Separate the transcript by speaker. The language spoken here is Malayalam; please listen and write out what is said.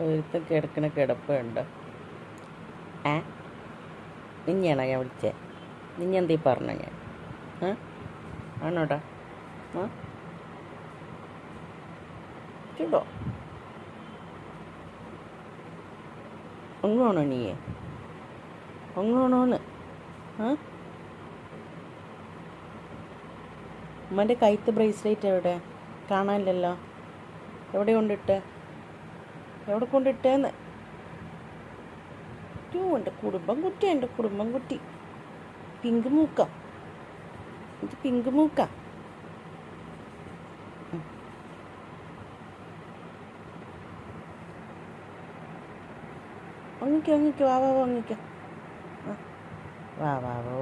Speaker 1: ഒരുത്തം കിടക്കണ കിടപ്പുണ്ട്. നിന്നെയാണോ ഞാൻ വിളിച്ചേ? നിന്നെന്തീ പറഞ്ഞ ഞാൻ? ആണോടാ? ചൂടോ ഒങ്ങാണോ നീയെ? ഒങ്ങാണോന്ന്? ഉമ്മൻ്റെ കൈത്ത് ബ്രേസ്ലെറ്റ് എവിടെ? കാണാനില്ലല്ലോ. എവിടെ കൊണ്ടിട്ടേന്ന്? എൻ്റെ കുടുംബം കുട്ടി പിങ്ക് മൂക്ക. ഇത് പിങ്ക് മൂക്ക. വാങ്ങിക്കോ വാവാവോ വാങ്ങിക്കോ. വാവാവോ